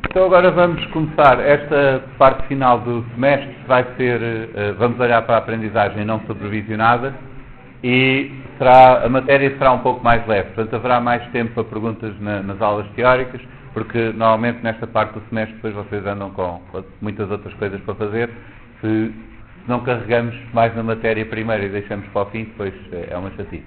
Então agora vamos começar esta parte final do semestre, vai ser, vamos olhar para a aprendizagem não supervisionada e a matéria será um pouco mais leve, portanto haverá mais tempo para perguntas nas aulas teóricas, porque normalmente nesta parte do semestre depois vocês andam com muitas outras coisas para fazer, se não carregamos mais na matéria primeiro e deixamos para o fim, depois é uma chatice.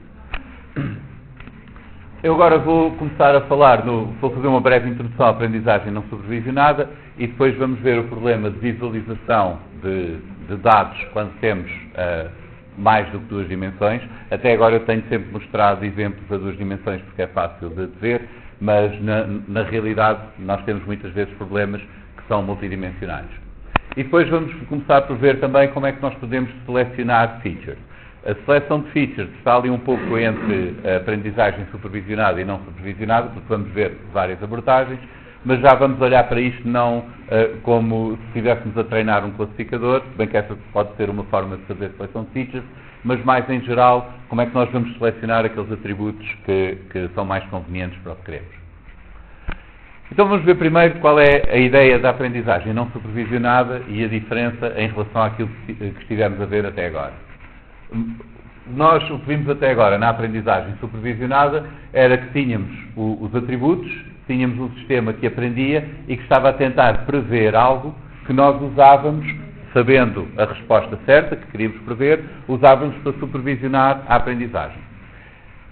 Eu agora vou começar a falar, vou fazer uma breve introdução à aprendizagem não supervisionada e depois vamos ver o problema de visualização de dados quando temos mais do que duas dimensões. Até agora eu tenho sempre mostrado exemplos a duas dimensões porque é fácil de ver, mas na realidade nós temos muitas vezes problemas que são multidimensionais. E depois vamos começar por ver também como é que nós podemos selecionar features. A seleção de features está ali um pouco entre a aprendizagem supervisionada e não supervisionada, porque vamos ver várias abordagens, mas já vamos olhar para isto não como se estivéssemos a treinar um classificador, bem que essa pode ser uma forma de fazer seleção de features, mas mais em geral, como é que nós vamos selecionar aqueles atributos que são mais convenientes para o que queremos. Então vamos ver primeiro qual é a ideia da aprendizagem não supervisionada e a diferença em relação àquilo que estivemos a ver até agora. Nós, o que vimos até agora na aprendizagem supervisionada era que tínhamos os atributos, tínhamos um sistema que aprendia e que estava a tentar prever algo que nós usávamos, sabendo a resposta certa, que queríamos prever, usávamos para supervisionar a aprendizagem.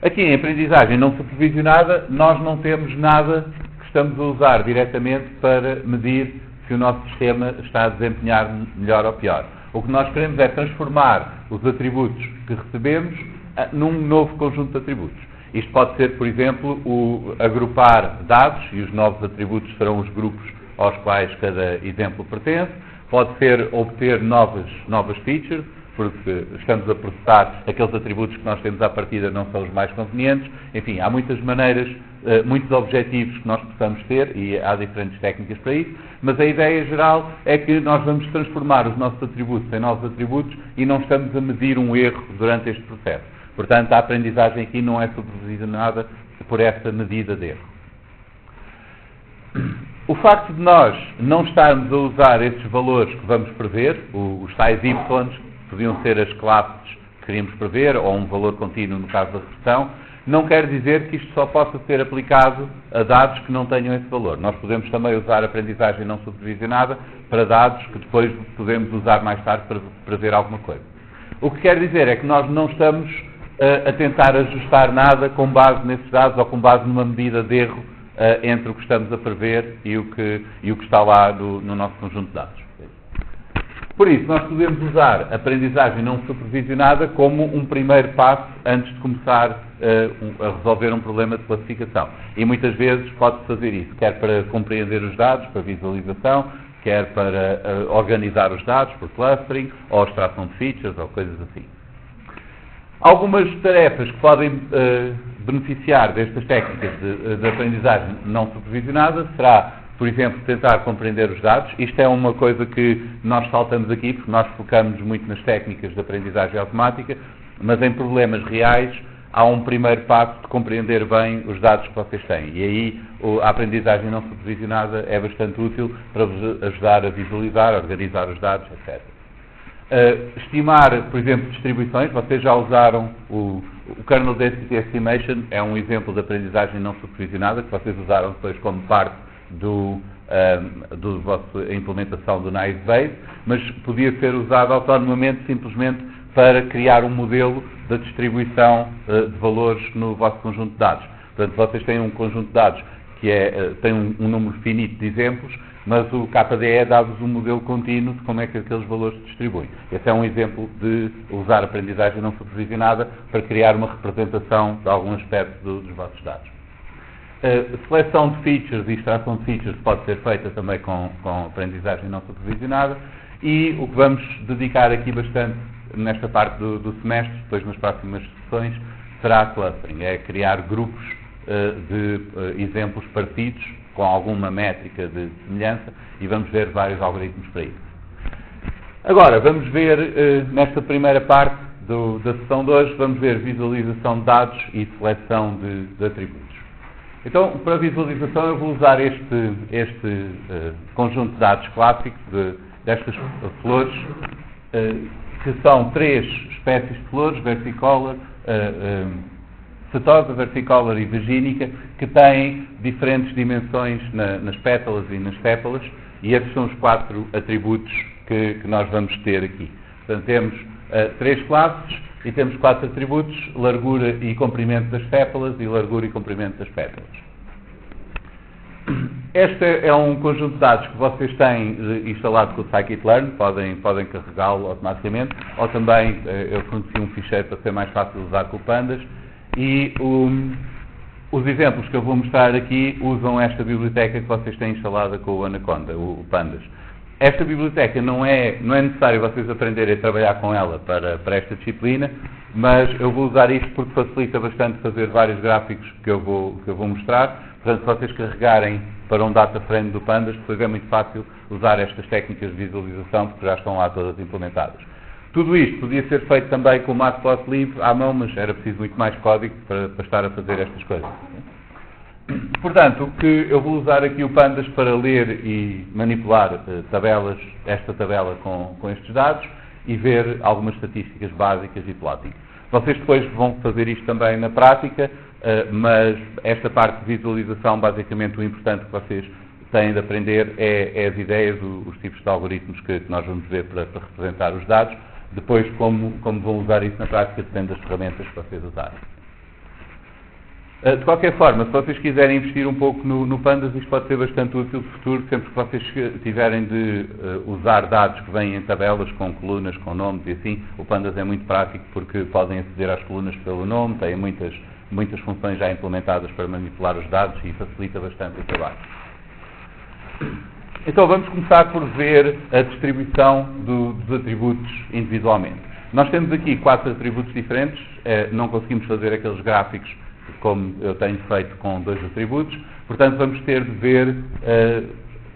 Aqui em aprendizagem não supervisionada, nós não temos nada que estamos a usar diretamente para medir se o nosso sistema está a desempenhar melhor ou pior. O que nós queremos é transformar os atributos que recebemos num novo conjunto de atributos. Isto pode ser, por exemplo, agrupar dados, e os novos atributos serão os grupos aos quais cada exemplo pertence. Pode ser obter novas features, porque estamos a processar aqueles atributos que nós temos à partida não são os mais convenientes. Enfim, há muitas maneiras, muitos objetivos que nós possamos ter e há diferentes técnicas para isso, mas a ideia geral é que nós vamos transformar os nossos atributos em novos atributos e não estamos a medir um erro durante este processo. Portanto, a aprendizagem aqui não é supervisionada por essa medida de erro. O facto de nós não estarmos a usar esses valores que vamos prever, os tais y, podiam ser as classes que queríamos prever, ou um valor contínuo no caso da regressão, não quer dizer que isto só possa ser aplicado a dados que não tenham esse valor. Nós podemos também usar a aprendizagem não supervisionada para dados que depois podemos usar mais tarde para prever alguma coisa. O que quer dizer é que nós não estamos a tentar ajustar nada com base nesses dados ou com base numa medida de erro entre o que estamos a prever e o que está lá no nosso conjunto de dados. Por isso, nós podemos usar a aprendizagem não supervisionada como um primeiro passo antes de começar a resolver um problema de classificação. E muitas vezes pode-se fazer isso, quer para compreender os dados, para visualização, quer para organizar os dados, por clustering, ou extração de features, ou coisas assim. Algumas tarefas que podem beneficiar destas técnicas de aprendizagem não supervisionada será, por exemplo, tentar compreender os dados. Isto é uma coisa que nós saltamos aqui, porque nós focamos muito nas técnicas de aprendizagem automática, mas em problemas reais há um primeiro passo de compreender bem os dados que vocês têm. E aí a aprendizagem não supervisionada é bastante útil para vos ajudar a visualizar, a organizar os dados, etc. Estimar, por exemplo, distribuições. Vocês já usaram o Kernel Density Estimation, é um exemplo de aprendizagem não supervisionada, que vocês usaram depois como parte da vossa implementação do Naive Bayes, mas podia ser usado autonomamente simplesmente para criar um modelo da distribuição de valores no vosso conjunto de dados. Portanto, vocês têm um conjunto de dados que tem um número finito de exemplos, mas o KDE dá-vos um modelo contínuo de como é que aqueles valores se distribuem. Esse é um exemplo de usar a aprendizagem não supervisionada para criar uma representação de algum aspecto dos vossos dados. Seleção de features e extração de features pode ser feita também com aprendizagem não supervisionada e o que vamos dedicar aqui bastante nesta parte do semestre, depois nas próximas sessões, será clustering, é criar grupos de exemplos parecidos com alguma métrica de semelhança e vamos ver vários algoritmos para isso. Agora, vamos ver nesta primeira parte da sessão de hoje, vamos ver visualização de dados e seleção de atributos. Então, para visualização, eu vou usar este conjunto de dados clássico destas flores, que são 3 espécies de flores, versicolor, setosa, versicolor e virgínica, que têm diferentes dimensões nas pétalas e nas sépalas, e esses são os 4 atributos que nós vamos ter aqui. Portanto, temos 3 classes e temos 4 atributos: largura e comprimento das sépalas e largura e comprimento das pétalas. Este é um conjunto de dados que vocês têm instalado com o scikit-learn, podem carregá-lo automaticamente, ou também eu forneci um ficheiro para ser mais fácil de usar com o Pandas, e os exemplos que eu vou mostrar aqui usam esta biblioteca que vocês têm instalada com o Anaconda, o Pandas. Esta biblioteca não é necessário vocês aprenderem a trabalhar com ela para esta disciplina, mas eu vou usar isto porque facilita bastante fazer vários gráficos que eu vou mostrar. Portanto, se vocês carregarem para um data frame do Pandas, depois é muito fácil usar estas técnicas de visualização, porque já estão lá todas implementadas. Tudo isto podia ser feito também com o Matplotlib à mão, mas era preciso muito mais código para estar a fazer estas coisas. Portanto, o que eu vou usar aqui o Pandas para ler e manipular esta tabela com estes dados e ver algumas estatísticas básicas e plotting. Vocês depois vão fazer isto também na prática, mas esta parte de visualização, basicamente o importante que vocês têm de aprender é as ideias, os tipos de algoritmos que nós vamos ver para representar os dados. Depois, como vão usar isso na prática, depende das ferramentas que vocês usarem. De qualquer forma, se vocês quiserem investir um pouco no Pandas, isto pode ser bastante útil no futuro, sempre que vocês tiverem de usar dados que vêm em tabelas com colunas, com nomes e assim. O Pandas é muito prático porque podem aceder às colunas pelo nome, têm muitas funções já implementadas para manipular os dados e facilita bastante o trabalho. Então vamos começar por ver a distribuição dos atributos individualmente. Nós temos aqui 4 atributos diferentes, não conseguimos fazer aqueles gráficos como eu tenho feito com 2 atributos, portanto vamos ter de ver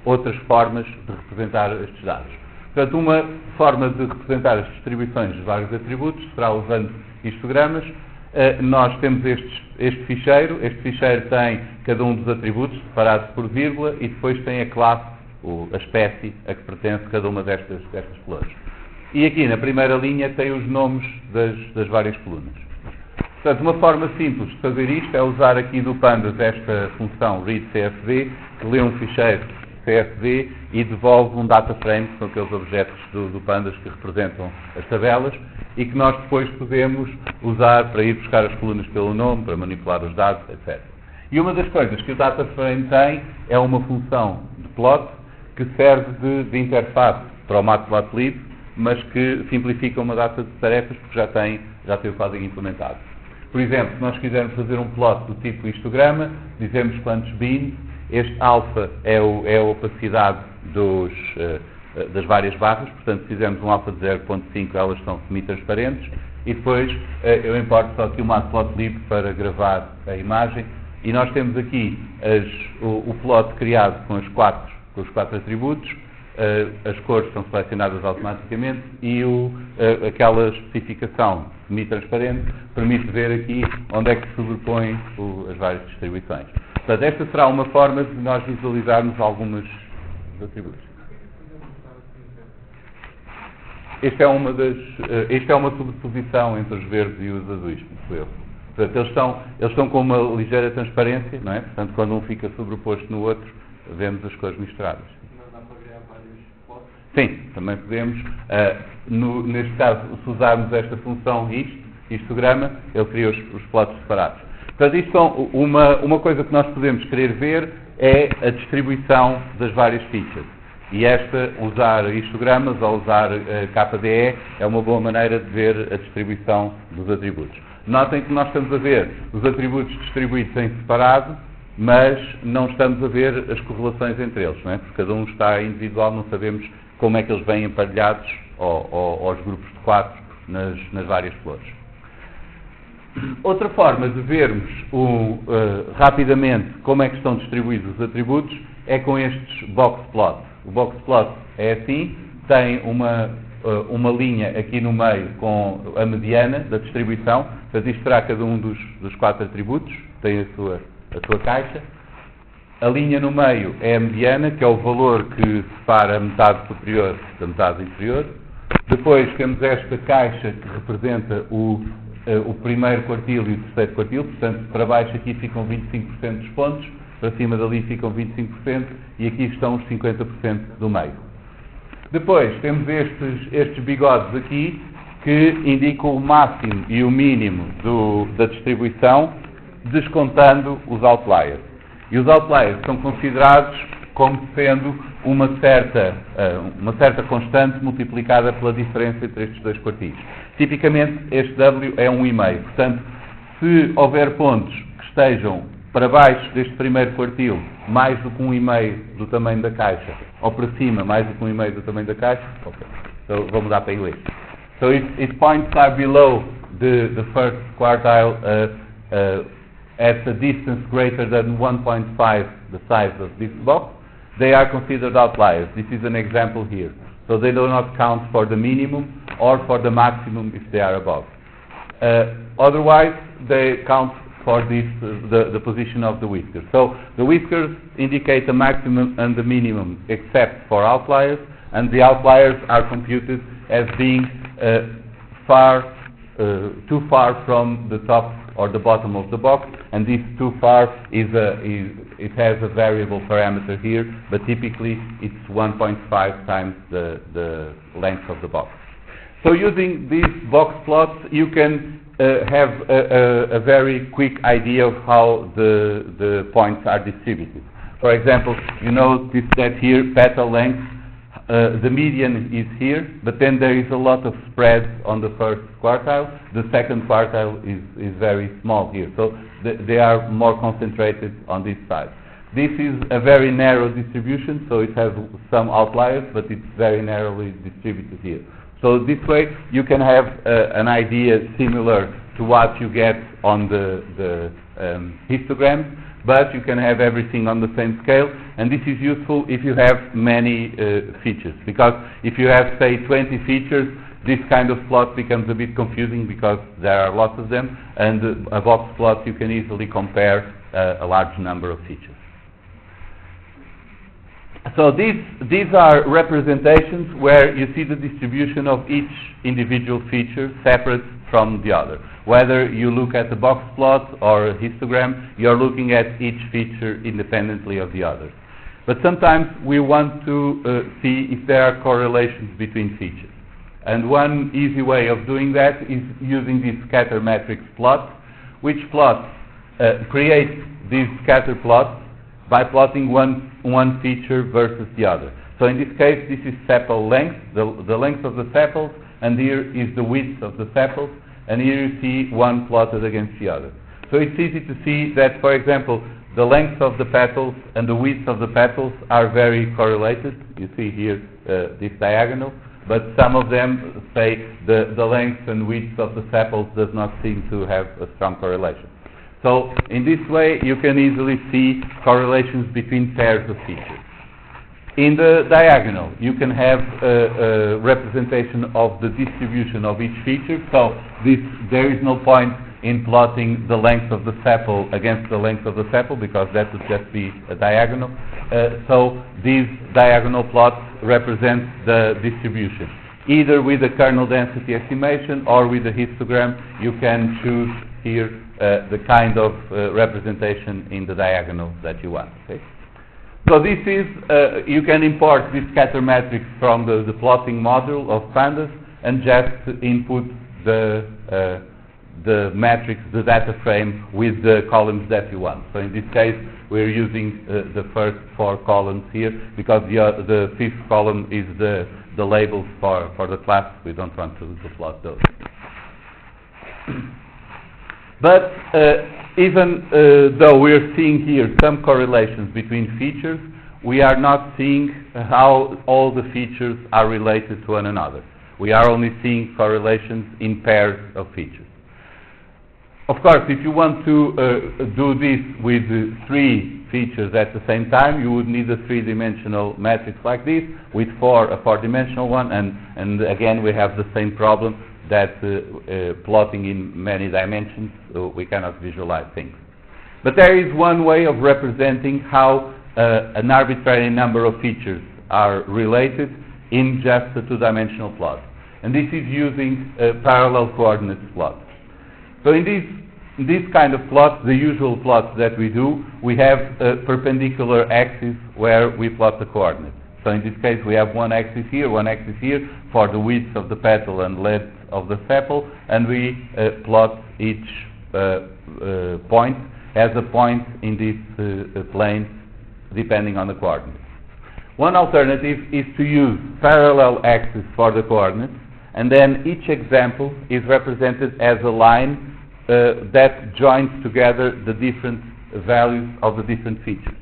outras formas de representar estes dados. Portanto, uma forma de representar as distribuições dos vários atributos será usando histogramas. Nós temos este ficheiro tem cada um dos atributos separados por vírgula e depois tem a classe, ou a espécie a que pertence cada uma destas flores. E aqui na primeira linha tem os nomes das várias colunas. Portanto, uma forma simples de fazer isto é usar aqui do Pandas esta função readCSV, que lê um ficheiro CSV e devolve um data frame, que são aqueles objetos do Pandas que representam as tabelas, e que nós depois podemos usar para ir buscar as colunas pelo nome, para manipular os dados, etc. E uma das coisas que o data frame tem é uma função de plot que serve de interface para o Matplotlib, mas que simplifica uma data de tarefas porque já tem o código implementado. Por exemplo, se nós quisermos fazer um plot do tipo histograma, dizemos quantos bins, este alfa é a opacidade das várias barras, portanto, se fizermos um alfa de 0.5, elas são semi-transparentes, e depois eu importo só aqui o Matplotlib para gravar a imagem, e nós temos aqui o plot criado com os quatro atributos, as cores são selecionadas automaticamente e aquela especificação semi-transparente permite ver aqui onde é que se sobrepõem as várias distribuições. Portanto, esta será uma forma de nós visualizarmos alguns atributos. Esta é uma sobreposição entre os verdes e os azuis, penso eu. Portanto, eles estão com uma ligeira transparência, não é? Portanto, quando um fica sobreposto no outro, vemos as cores misturadas. Sim, também podemos. Neste caso, se usarmos esta função histograma, ele cria os plots separados. Portanto, isto são uma coisa que nós podemos querer ver é a distribuição das várias fichas. E usar histogramas ou usar KDE é uma boa maneira de ver a distribuição dos atributos. Notem que nós estamos a ver os atributos distribuídos em separado, mas não estamos a ver as correlações entre eles, não é? Porque cada um está individual, não sabemos como é que eles vêm emparelhados aos grupos de 4 nas várias flores. Outra forma de vermos rapidamente como é que estão distribuídos os atributos é com estes box plots. O box plot é assim, tem uma linha aqui no meio com a mediana da distribuição, portanto isto será cada um dos 4 atributos, tem a sua a sua caixa. A linha no meio é a mediana, que é o valor que separa a metade superior da metade inferior. Depois temos esta caixa que representa o primeiro quartil e o terceiro quartil, portanto, para baixo aqui ficam 25% dos pontos, para cima dali ficam 25% e aqui estão os 50% do meio. Depois temos estes bigodes aqui que indicam o máximo e o mínimo da distribuição, descontando os outliers. E os outliers são considerados como sendo uma certa constante multiplicada pela diferença entre estes dois quartis. Tipicamente, este W é 1,5. Portanto, se houver pontos que estejam para baixo deste primeiro quartil, mais do que 1,5 do tamanho da caixa, ou para cima, mais do que 1,5 do tamanho da caixa, então vou mudar para inglês. So if points are below the first quartile at a distance greater than 1.5 the size of this box, they are considered outliers. This is an example here. So they do not count for the minimum or for the maximum if they are above. Otherwise, they count for this, the position of the whiskers. So the whiskers indicate the maximum and the minimum except for outliers, and the outliers are computed as being too far from the top or the bottom of the box, and this too far it has a variable parameter here, but typically it's 1.5 times the length of the box. So using these box plots, you can have a very quick idea of how the points are distributed. For example, you notice that here petal length, the median is here, but then there is a lot of spread on the first quartile. The second quartile is very small here, so they are more concentrated on this side. This is a very narrow distribution, so it has some outliers, but it's very narrowly distributed here. So this way you can have an idea similar to what you get on the histograms, but you can have everything on the same scale, and this is useful if you have many features, because if you have, say, 20 features, this kind of plot becomes a bit confusing because there are lots of them, and a box plot you can easily compare a large number of features. So these are representations where you see the distribution of each individual feature separate from the other. Whether you look at the box plot or a histogram, you're looking at each feature independently of the others. But sometimes we want to see if there are correlations between features. And one easy way of doing that is using this scatter matrix plot, which plots creates these scatter plots by plotting one feature versus the other. So in this case, this is sepal length, the length of the sepals, and here is the width of the sepals, and here you see one plotted against the other. So it's easy to see that, for example, the length of the petals and the width of the petals are very correlated. You see here this diagonal, but some of them say the length and width of the sepals does not seem to have a strong correlation. So in this way you can easily see correlations between pairs of features. In the diagonal you can have a representation of the distribution of each feature, so there is no point in plotting the length of the sepal against the length of the sepal, because that would just be a diagonal. So these diagonal plots represent the distribution. Either with a kernel density estimation or with a histogram, you can choose here the kind of representation in the diagonal that you want. Okay? So this is, you can import this scatter matrix from the plotting module of Pandas and just input the matrix, the data frame with the columns that you want. So in this case, we're using the first 4 columns here because the 5th column is the labels for the class. We don't want to plot those. But even though we're seeing here some correlations between features, we are not seeing how all the features are related to one another. We are only seeing correlations in pairs of features. Of course, if you want to do this with 3 features at the same time, you would need a 3-dimensional matrix like this, with a 4-dimensional one, and again we have the same problem that plotting in many dimensions, we cannot visualize things. But there is one way of representing how an arbitrary number of features are related in just a two-dimensional plot. And this is using parallel coordinates plot. So in this kind of plot, the usual plots that we do, we have a perpendicular axis where we plot the coordinates. So in this case, we have one axis here for the width of the petal and length of the sepal, and we plot each point as a point in this plane depending on the coordinates. One alternative is to use parallel axes for the coordinates, and then each example is represented as a line that joins together the different values of the different features.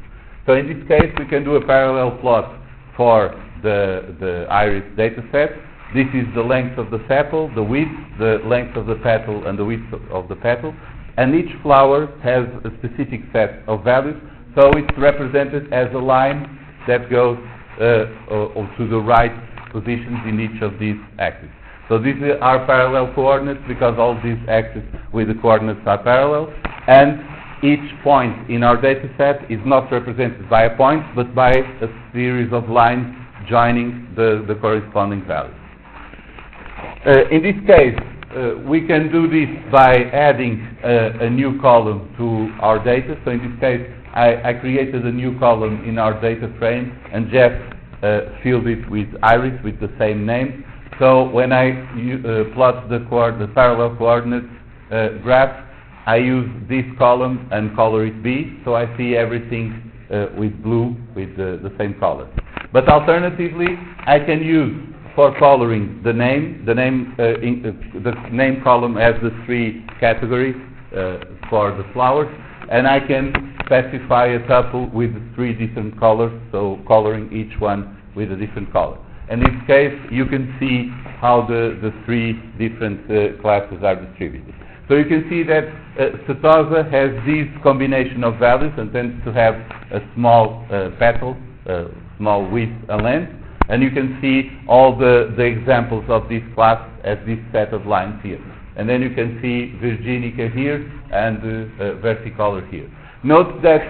So in this case, we can do a parallel plot for the iris data set. This is the length of the sepal, the width, the length of the petal, and the width of the petal. And each flower has a specific set of values, so it's represented as a line that goes to the right positions in each of these axes. So these are parallel coordinates because all these axes with the coordinates are parallel, and each point in our data set is not represented by a point, but by a series of lines joining the corresponding values. In this case, we can do this by adding a new column to our data. So in this case, I created a new column in our data frame, and Jeff filled it with iris with the same name. So when I plot the parallel coordinates graph, I use this column and color it B, so I see everything with blue with the same color. But alternatively, I can use for coloring the name column has the three categories for the flowers, and I can specify a tuple with three different colors, so coloring each one with a different color. In this case, you can see how the three different classes are distributed. So you can see that Setosa has this combination of values and tends to have a small petal, small width and length, and you can see all the examples of this class as this set of lines here. And then you can see Virginica here and Versicolor here. Note that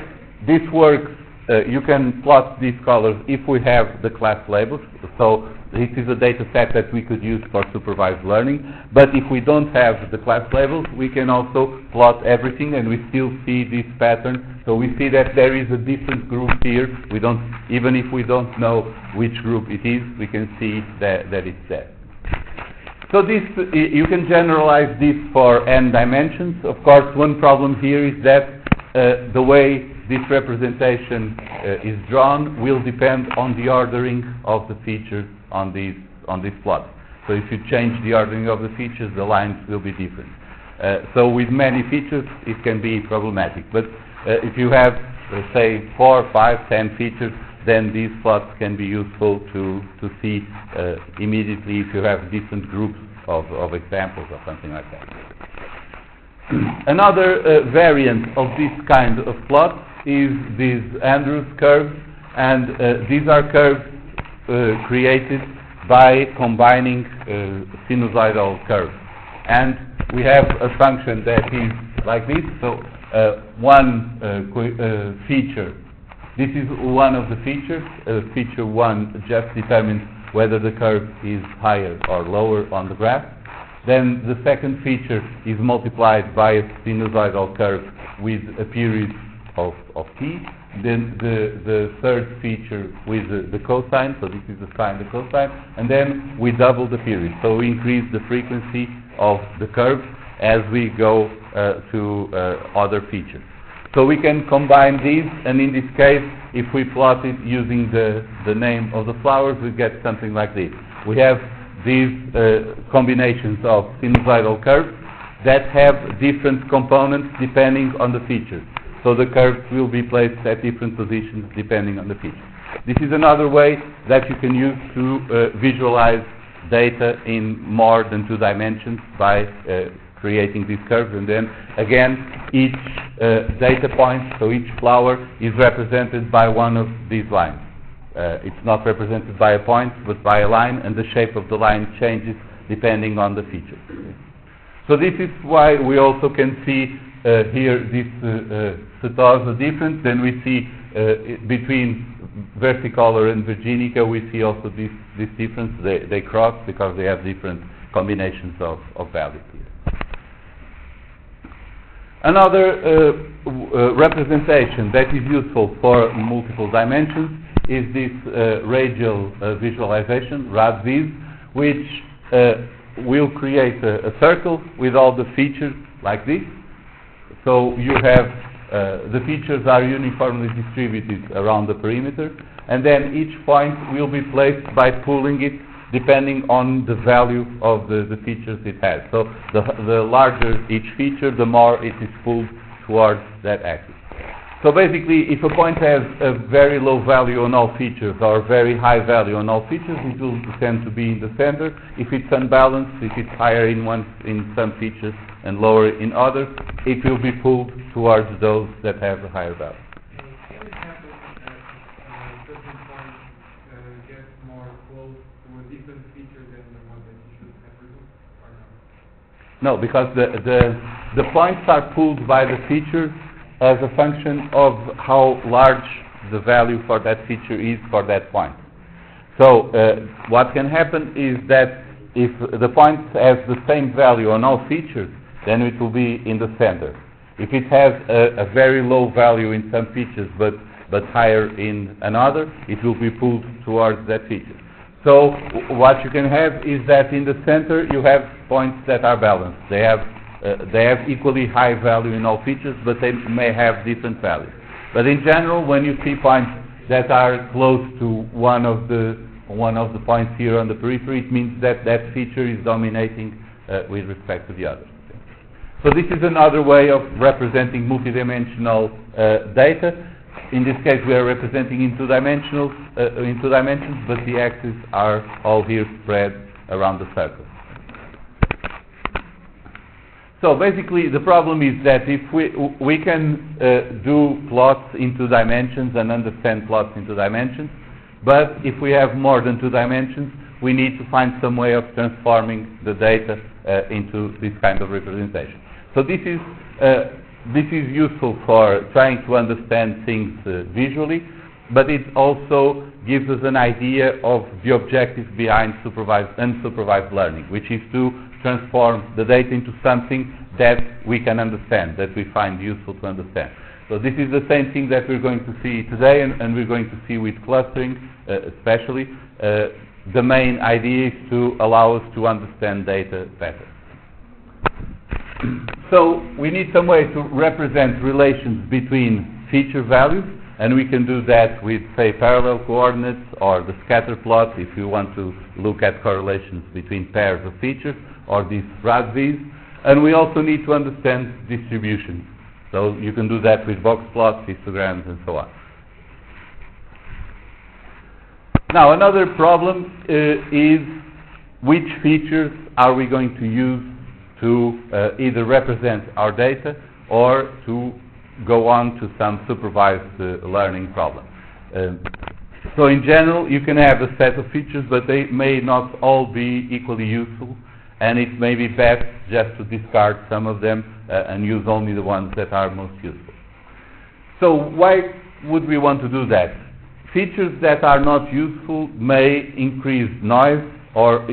this works, you can plot these colors if we have the class labels. So this is a data set that we could use for supervised learning. But if we don't have the class labels, we can also plot everything and we still see this pattern. So we see that there is a different group here. We don't, even if we don't know which group it is, we can see that it's there. So this, you can generalize this for n dimensions. Of course, one problem here is that the way this representation is drawn will depend on the ordering of the features on this plot. So if you change the ordering of the features, the lines will be different. So with many features, it can be problematic. But if you have, say, 4, 5, 10 features, then these plots can be useful to see immediately if you have different groups of examples or something like that. Another variant of this kind of plot is these Andrews curves, and these are curves created by combining sinusoidal curves. And we have a function that is like this. So one feature, this is one of the features. Feature 1 just determines whether the curve is higher or lower on the graph. Then the second feature is multiplied by a sinusoidal curve with a period of t. Then the third feature with the cosine, so this is the sine, the cosine, and then we double the period. So we increase the frequency of the curve as we go to other features. So we can combine these, and in this case, if we plot it using the name of the flowers, we get something like this. We have these combinations of sinusoidal curves that have different components depending on the features. So the curves will be placed at different positions depending on the feature. This is another way that you can use to visualize data in more than 2 dimensions by creating these curves. And then again, each data point, so each flower is represented by one of these lines. It's not represented by a point but by a line, and the shape of the line changes depending on the feature. So this is why we also can see here this setosa difference, then we see between versicolor and virginica, we see also this difference. They cross because they have different combinations of values here. Another representation that is useful for multiple dimensions is this radial visualization, RAD-Vis, which will create a circle with all the features like this. So you have the features are uniformly distributed around the perimeter, and then each point will be placed by pulling it depending on the value of the features it has. So the larger each feature, the more it is pulled towards that axis. So basically, if a point has a very low value on all features or a very high value on all features, it will tend to be in the center. If it's unbalanced, if it's higher in some features and lower in others, it will be pulled towards those that have a higher value. Can it happen that certain points get more close to a different feature than the one that you should have removed, or not? No, because the points are pulled by the feature as a function of how large the value for that feature is for that point. So what can happen is that if the point has the same value on all features, then it will be in the center. If it has a very low value in some features but higher in another, it will be pulled towards that feature. So what you can have is that in the center you have points that are balanced. They have equally high value in all features, but they may have different values. But in general, when you see points that are close to one of the points here on the periphery, it means that that feature is dominating with respect to the others. So this is another way of representing multidimensional data. In this case, we are representing in two dimensions, but the axes are all here spread around the circle. So basically, the problem is that if we can do plots in 2 dimensions and understand plots in 2 dimensions, but if we have more than 2 dimensions, we need to find some way of transforming the data into this kind of representation. So this is useful for trying to understand things visually, but it also gives us an idea of the objective behind supervised and unsupervised learning, which is to transform the data into something that we can understand, that we find useful to understand. So this is the same thing that we're going to see today, and we're going to see with clustering especially. The main idea is to allow us to understand data better. So we need some way to represent relations between feature values, and we can do that with, say, parallel coordinates or the scatter plot if you want to look at correlations between pairs of features, or these RAD-Vis. And we also need to understand distribution. So you can do that with box plots, histograms, and so on. Now, another problem is which features are we going to use to either represent our data or to go on to some supervised learning problem. So in general, you can have a set of features, but they may not all be equally useful, and it may be best just to discard some of them and use only the ones that are most useful. So why would we want to do that? Features that are not useful may increase noise or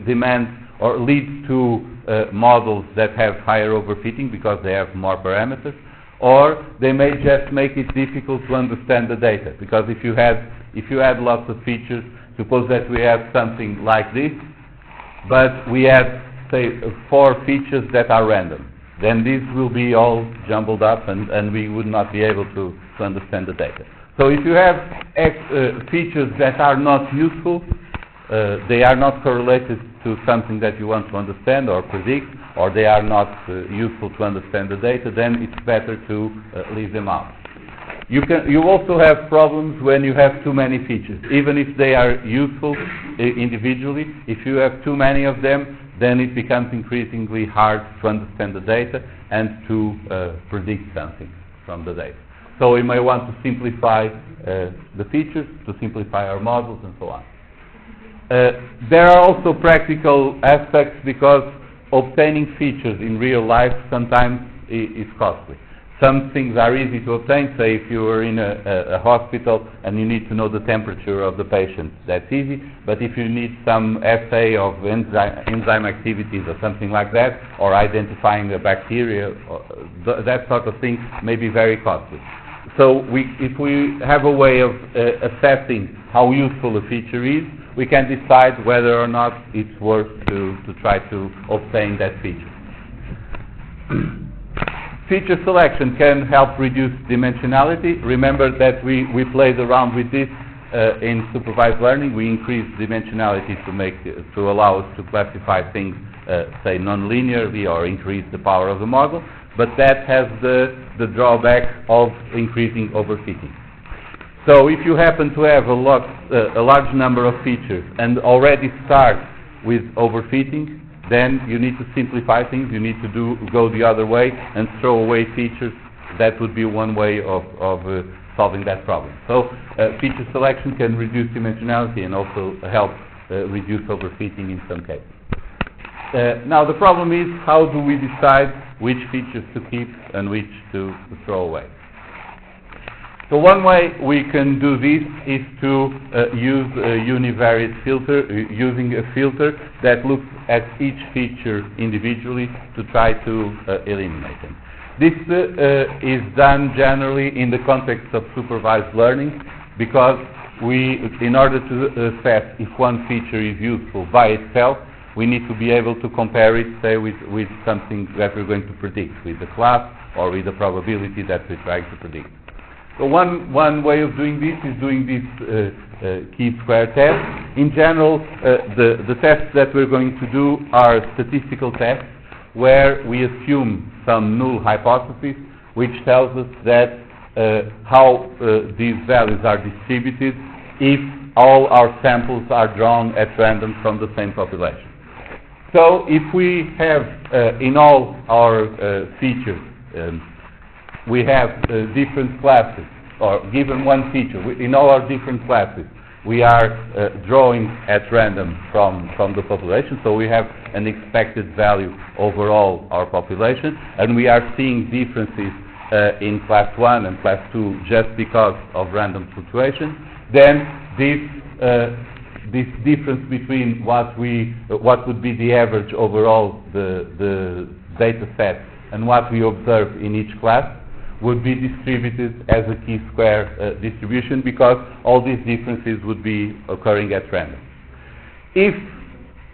demand or lead to models that have higher overfitting because they have more parameters, or they may just make it difficult to understand the data, because if you had lots of features, suppose that we have something like this, but we have, say, 4 features that are random, then these will be all jumbled up and we would not be able to understand the data. So if you have features that are not useful, they are not correlated to something that you want to understand or predict, or they are not useful to understand the data, then it's better to leave them out. You also have problems when you have too many features. Even if they are useful individually, if you have too many of them, then it becomes increasingly hard to understand the data and to predict something from the data. So we may want to simplify the features, to simplify our models, and so on. There are also practical aspects, because obtaining features in real life sometimes is costly. Some things are easy to obtain. Say if you are in a hospital and you need to know the temperature of the patient, that's easy. But if you need some assay of enzyme activities or something like that, or identifying a bacteria, or that sort of thing may be very costly. So if we have a way of assessing how useful a feature is, we can decide whether or not it's worth to try to obtain that feature. Feature selection can help reduce dimensionality. Remember that we played around with this in supervised learning. We increased dimensionality to allow us to classify things, say, non-linearly, or increase the power of the model. But that has the drawback of increasing overfitting. So if you happen to have a large number of features and already start with overfitting, then you need to simplify things. You need to go the other way and throw away features. That would be one way of solving that problem. So feature selection can reduce dimensionality and also help reduce overfitting in some cases. Now the problem is, how do we decide which features to keep and which to throw away? So one way we can do this is to use a univariate filter, using a filter that looks at each feature individually to try to eliminate them. This is done generally in the context of supervised learning, because in order to assess if one feature is useful by itself, we need to be able to compare it, say, with something that we're going to predict, with the class or with the probability that we're trying to predict. So one way of doing this is doing this chi-square test. In general, the tests that we're going to do are statistical tests, where we assume some null hypothesis, which tells us that how these values are distributed if all our samples are drawn at random from the same population. So if we have in all our features, we have different classes, or given one feature, in all our different classes, we are drawing at random from the population, so we have an expected value over all our population, and we are seeing differences in class 1 and class 2 just because of random fluctuation. Then this difference between what would be the average overall the data set and what we observe in each class would be distributed as a chi-square distribution, because all these differences would be occurring at random. If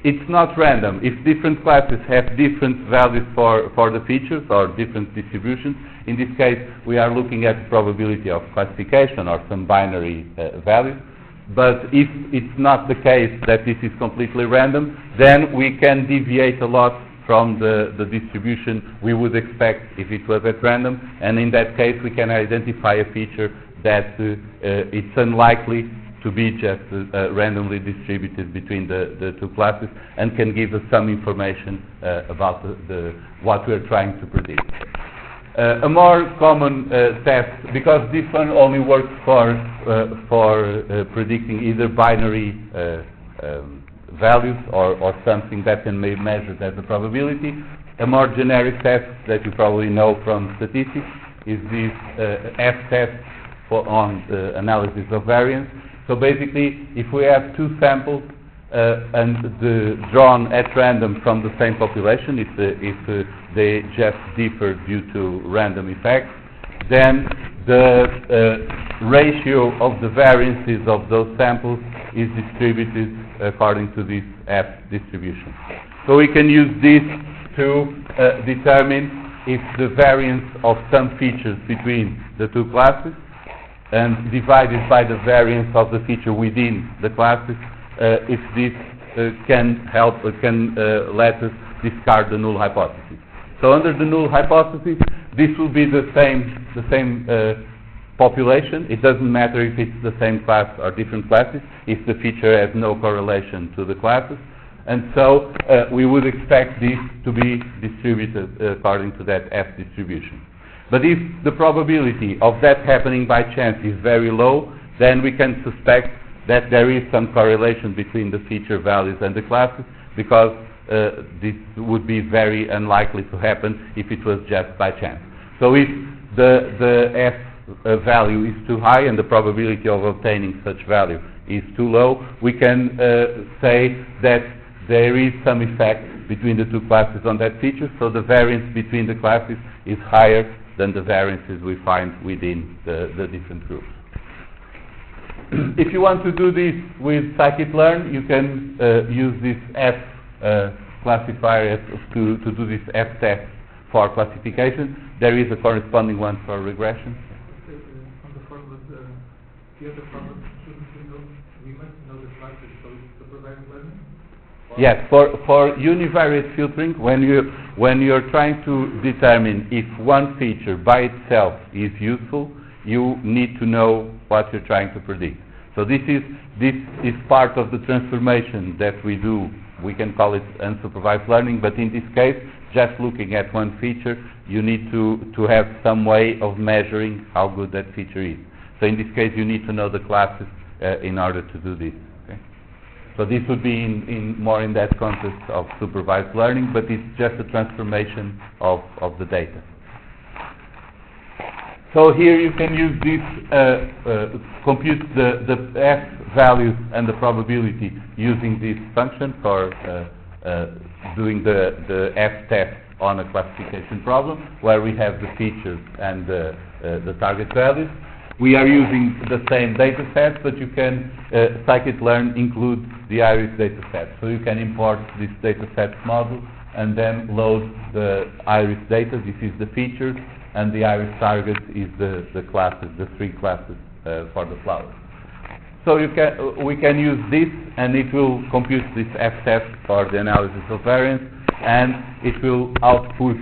it's not random, if different classes have different values for the features or different distributions, in this case we are looking at the probability of classification or some binary value. But if it's not the case that this is completely random, then we can deviate a lot from the distribution we would expect if it was at random, and in that case we can identify a feature that it's unlikely to be just randomly distributed between the two classes, and can give us some information about what we're trying to predict. A more common test, because this one only works for predicting either binary values or something that can be measured as a probability. A more generic test that you probably know from statistics is this F-test on analysis of variance. So basically, if we have two samples and drawn at random from the same population, if they just differ due to random effects, then the ratio of the variances of those samples is distributed according to this F distribution. So we can use this to determine if the variance of some features between the two classes, and divided by the variance of the feature within the classes, if this can let us discard the null hypothesis. So under the null hypothesis, this will be the same population. It doesn't matter if it's the same class or different classes, if the feature has no correlation to the classes. And so we would expect this to be distributed according to that F distribution. But if the probability of that happening by chance is very low, then we can suspect that there is some correlation between the feature values and the classes, because this would be very unlikely to happen if it was just by chance. So if the f value is too high and the probability of obtaining such value is too low, we can say that there is some effect between the two classes on that feature, so the variance between the classes is higher than the variances we find within the different groups. If you want to do this with scikit-learn, you can use this F classifier to do this F test for classification. There is a corresponding one for regression. On the formula, the other formula, we must know the classes, so it's supervised learning? Yes, for univariate filtering, when you're trying to determine if one feature by itself is useful, you need to know what you're trying to predict. So this is part of the transformation that we do. We can call it unsupervised learning, but in this case, just looking at one feature, you need to have some way of measuring how good that feature is. So in this case, you need to know the classes in order to do this. Okay? So this would be more in that context of supervised learning, but it's just a transformation of the data. So here you can use this, compute the f values and the probability using this function for doing the f test on a classification problem, where we have the features and the target values. We are using the same data set, but you can, scikit-learn includes the iris data set. So you can import this data set model and then load the iris data. This is the features, and the iris target is the classes, the three classes for the flowers. So we can use this, and it will compute this f-test for the analysis of variance, and it will output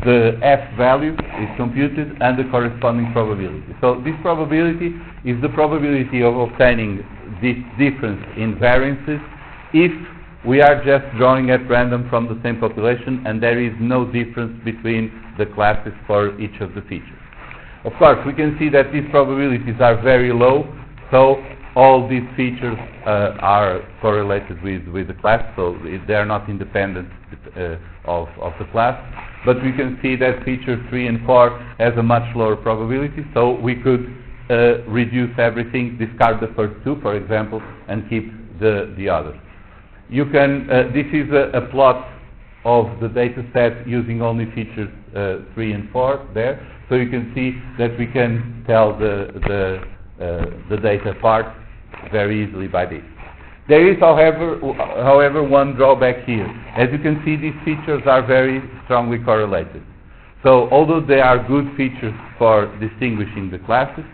the f value is computed and the corresponding probability. So this probability is the probability of obtaining this difference in variances if we are just drawing at random from the same population and there is no difference between the classes for each of the features. Of course, we can see that these probabilities are very low, so all these features are correlated with the class, so they are not independent of the class. But we can see that feature 3 and 4 has a much lower probability, so we could reduce everything, discard the first two, for example, and keep the others. You can, this is a plot of the data set using only features 3 and 4 there, so you can see that we can tell the data apart very easily by this. There is, however, one drawback here. As you can see, these features are very strongly correlated. So, although they are good features for distinguishing the classes,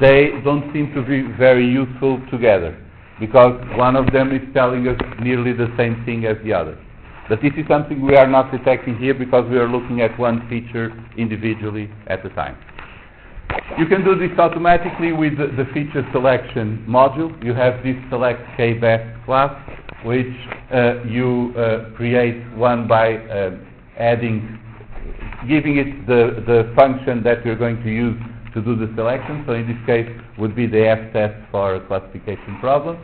they don't seem to be very useful together, because one of them is telling us nearly the same thing as the other. But this is something we are not detecting here because we are looking at one feature individually at a time. You can do this automatically with the feature selection module. You have this select k-best class, which you create one by giving it the function that you're going to use to do the selection. So in this case would be the f-test for a classification problem.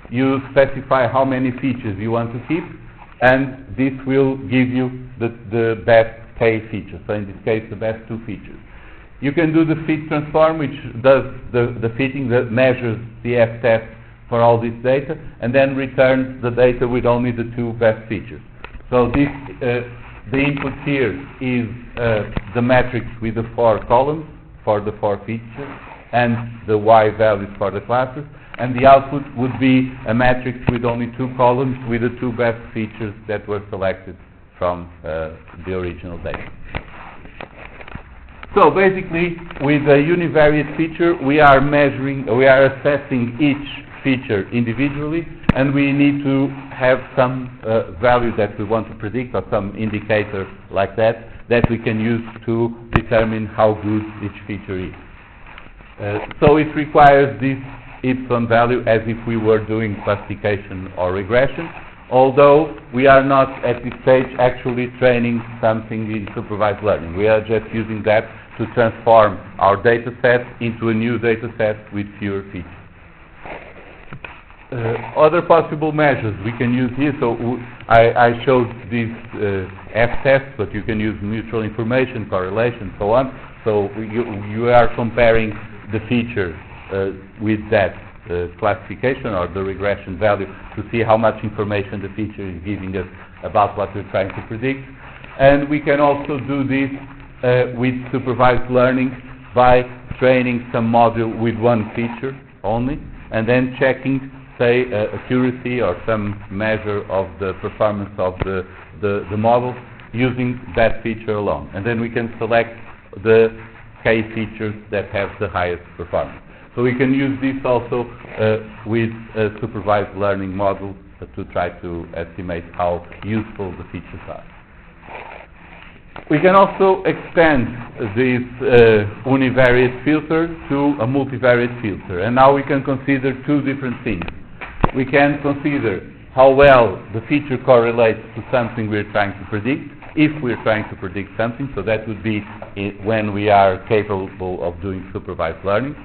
You specify how many features you want to keep, and this will give you the best k feature. So in this case, the best two features. You can do the fit transform, which does the fitting, that measures the f-test for all this data, and then returns the data with only the two best features. So this, the input here is the matrix with the 4 columns for the 4 features, and the y values for the classes, and the output would be a matrix with only 2 columns with the 2 best features that were selected from the original data. So basically, with a univariate feature, we are assessing each feature individually, and we need to have some value that we want to predict, or some indicator like that we can use to determine how good each feature is. So it requires this epsilon value as if we were doing classification or regression, although we are not at this stage actually training something in supervised learning. We are just using that to transform our data set into a new data set with fewer features. Other possible measures we can use here, so I showed these F-tests, but you can use mutual information, correlation, so on. So you are comparing the feature with that classification or the regression value to see how much information the feature is giving us about what we're trying to predict. And we can also do this with supervised learning by training some module with one feature only, and then checking, say, accuracy or some measure of the performance of the model using that feature alone. And then we can select the K features that have the highest performance. So we can use this also with a supervised learning model to try to estimate how useful the features are. We can also extend this univariate filter to a multivariate filter. And now we can consider two different things. We can consider how well the feature correlates to something we're trying to predict, if we're trying to predict something. So that would be when we are capable of doing supervised learning.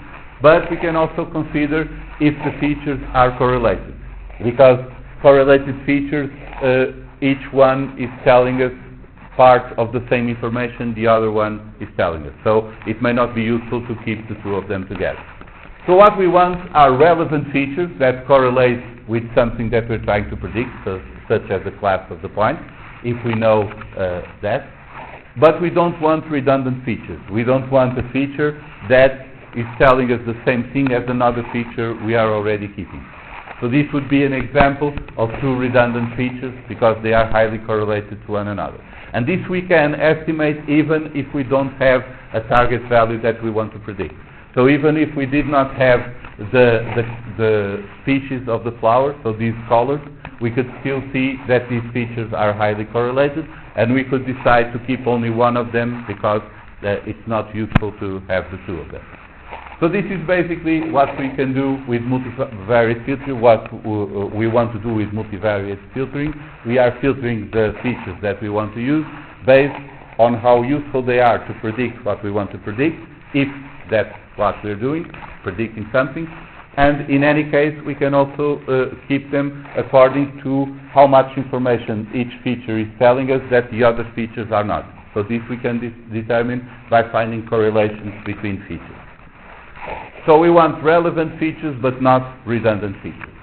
But we can also consider if the features are correlated, because correlated features, each one is telling us part of the same information the other one is telling us. So it may not be useful to keep the two of them together. So what we want are relevant features that correlate with something that we're trying to predict, such as the class of the point, if we know that. But we don't want redundant features. We don't want a feature that is telling us the same thing as another feature we are already keeping. So this would be an example of two redundant features because they are highly correlated to one another. And this we can estimate even if we don't have a target value that we want to predict. So even if we did not have the species of the flower, so these colors, we could still see that these features are highly correlated, and we could decide to keep only one of them because it's not useful to have the two of them. So this is basically what we can do with multivariate filtering, what we want to do with multivariate filtering. We are filtering the features that we want to use based on how useful they are to predict what we want to predict, if that's what we're doing, predicting something. And in any case, we can also keep them according to how much information each feature is telling us that the other features are not. So this we can determine by finding correlations between features. So we want relevant features but not redundant features.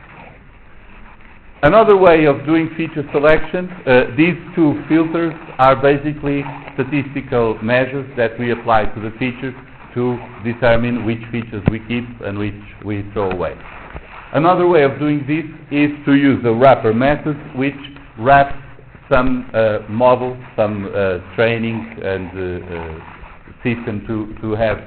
Another way of doing feature selection, these two filters are basically statistical measures that we apply to the features to determine which features we keep and which we throw away. Another way of doing this is to use a wrapper method which wraps some model, some training and system to have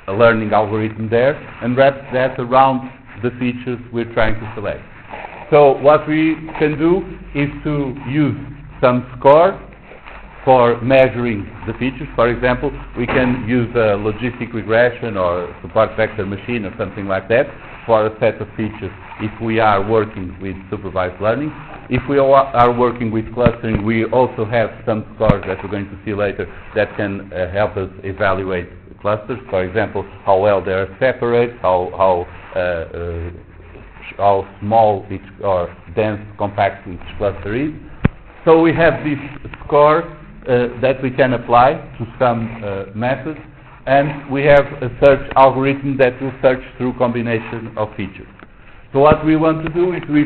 a learning algorithm there, and wraps that around the features we're trying to select. So what we can do is to use some score for measuring the features. For example, we can use a logistic regression or support vector machine or something like that for a set of features if we are working with supervised learning. If we are working with clustering, we also have some scores that we're going to see later that can help us evaluate clusters. For example, how well they are separate, how small each or dense, compact each cluster is. So we have this score that we can apply to some methods, and we have a search algorithm that will search through combination of features. So what we want to do is we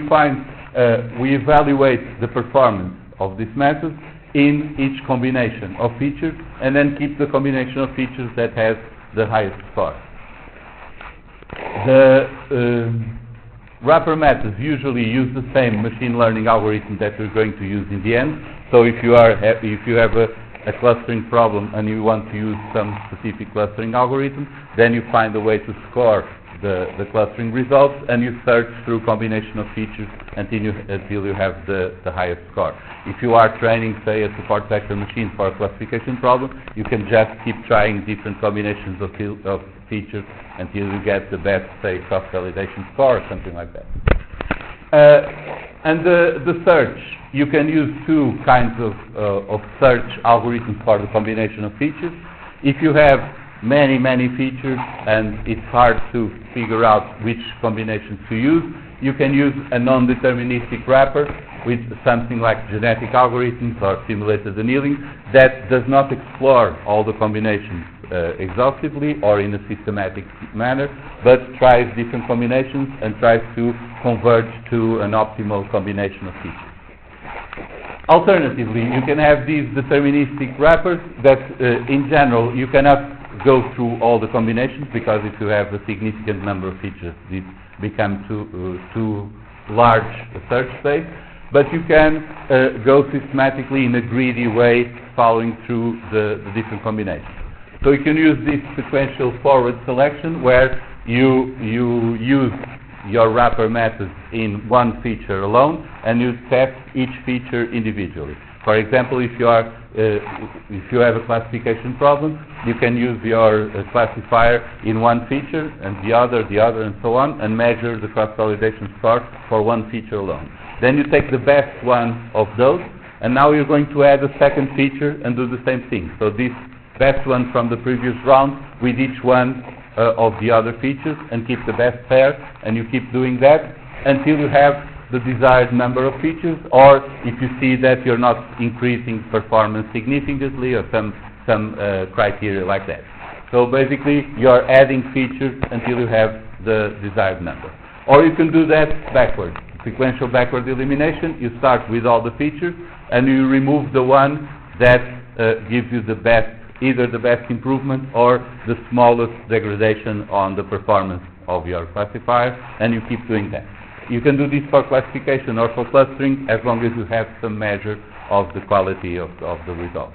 evaluate the performance of this method in each combination of features, and then keep the combination of features that has the highest score. The wrapper methods usually use the same machine learning algorithm that we're going to use in the end. So if you have a clustering problem and you want to use some specific clustering algorithm, then you find a way to score the clustering results, and you search through combination of features until you have the highest score. If you are training, say, a support vector machine for a classification problem, you can just keep trying different combinations of features until you get the best, say, cross-validation score or something like that. And the search, you can use two kinds of search algorithms for the combination of features. If you have many features, and it's hard to figure out which combinations to use, you can use a non-deterministic wrapper with something like genetic algorithms or simulated annealing that does not explore all the combinations exhaustively or in a systematic manner, but tries different combinations and tries to converge to an optimal combination of features. Alternatively, you can have these deterministic wrappers that in general you cannot go through all the combinations, because if you have a significant number of features it becomes too large a search space, but you can go systematically in a greedy way following through the different combinations. So you can use this sequential forward selection where you use your wrapper methods in one feature alone and you test each feature individually. For example, if you have a classification problem, you can use your classifier in one feature and the other, and so on, and measure the cross-validation score for one feature alone. Then you take the best one of those, and now you're going to add a second feature and do the same thing. So this best one from the previous round with each one of the other features, and keep the best pair, and you keep doing that until you have the desired number of features, or if you see that you're not increasing performance significantly or some criteria like that. So basically you're adding features until you have the desired number. Or you can do that backwards, sequential backward elimination. You start with all the features and you remove the one that gives you the best, either the best improvement or the smallest degradation on the performance of your classifier, and you keep doing that. You can do this for classification or for clustering as long as you have some measure of the quality of the results.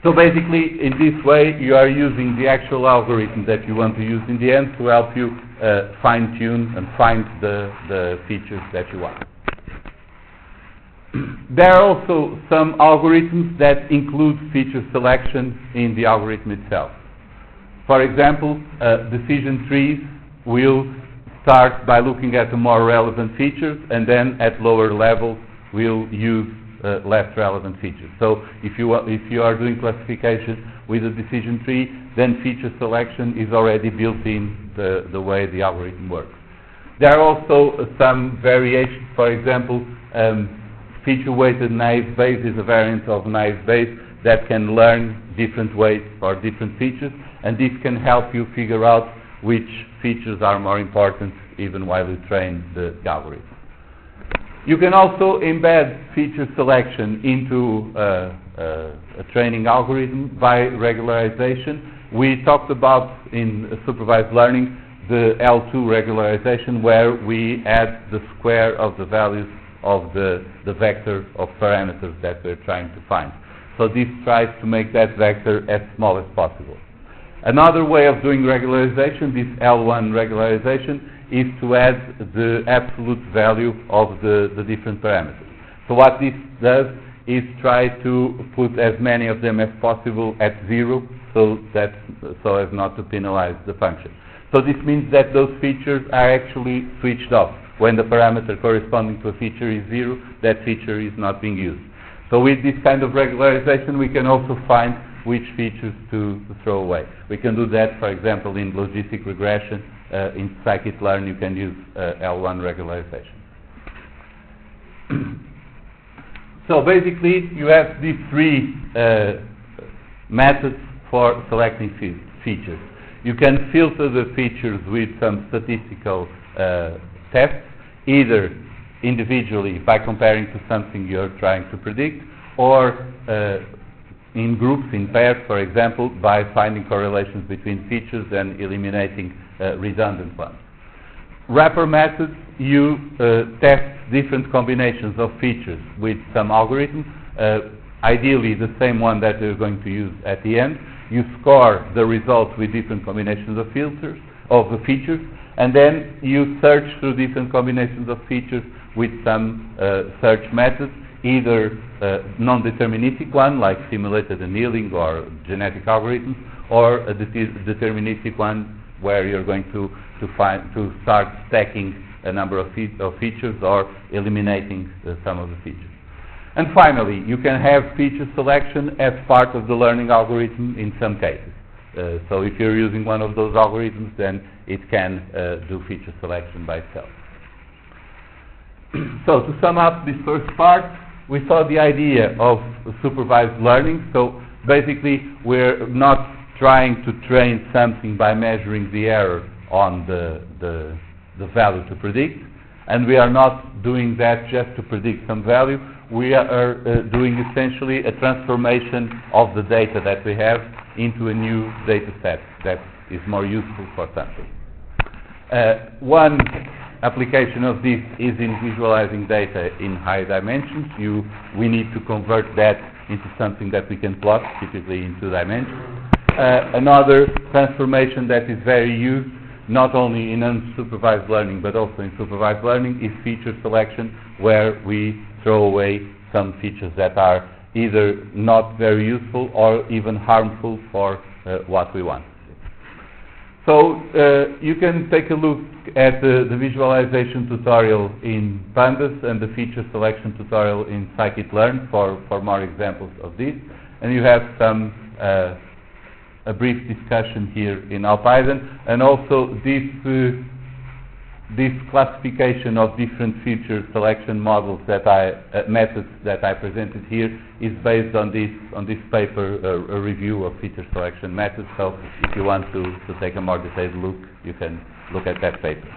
So basically, in this way, you are using the actual algorithm that you want to use in the end to help you fine-tune and find the features that you want. There are also some algorithms that include feature selection in the algorithm itself. For example, decision trees will start by looking at the more relevant features, and then at lower levels we'll use less relevant features. So if you are doing classification with a decision tree, then feature selection is already built in the way the algorithm works. There are also some variations. For example, feature-weighted naive Bayes is a variant of naive Bayes that can learn different weights for different features, and this can help you figure out which features are more important even while you train the algorithm. You can also embed feature selection into a training algorithm by regularization. We talked about in supervised learning the L2 regularization, where we add the square of the values of the vector of parameters that we're trying to find. So this tries to make that vector as small as possible. Another way of doing regularization, this L1 regularization, is to add the absolute value of the different parameters. So what this does is try to put as many of them as possible at 0, so as not to penalize the function. So this means that those features are actually switched off. When the parameter corresponding to a feature is 0, that feature is not being used. So with this kind of regularization, we can also find which features to throw away. We can do that, for example, in logistic regression. In scikit-learn, you can use L1 regularization. So basically, you have these three methods for selecting features. You can filter the features with some statistical tests, either individually by comparing to something you're trying to predict, or in groups, in pairs, for example, by finding correlations between features and eliminating redundant ones. Wrapper methods, you test different combinations of features with some algorithm, ideally the same one that you're going to use at the end. You score the results with different combinations of features, and then you search through different combinations of features with some search methods, either non-deterministic one like simulated annealing or genetic algorithms, or a deterministic one where you're going to start stacking a number of features or eliminating some of the features. And finally, you can have feature selection as part of the learning algorithm in some cases. So if you're using one of those algorithms, then it can do feature selection by itself. So to sum up this first part, we saw the idea of supervised learning. So basically, we're not trying to train something by measuring the error on the value to predict, and we are not doing that just to predict some value. We are doing essentially a transformation of the data that we have into a new data set that is more useful for something. One application of this is in visualizing data in high dimensions. We need to convert that into something that we can plot, typically in 2 dimensions. Another transformation that is very used, not only in unsupervised learning but also in supervised learning, is feature selection, where we throw away some features that are either not very useful or even harmful for what we want. So you can take a look at the visualization tutorial in Pandas and the feature selection tutorial in scikit-learn for more examples of this. And you have some a brief discussion here in IPython, and also this classification of different feature selection models methods that I presented here is based on this paper, a review of feature selection methods. So if you want to take a more detailed look, you can look at that paper.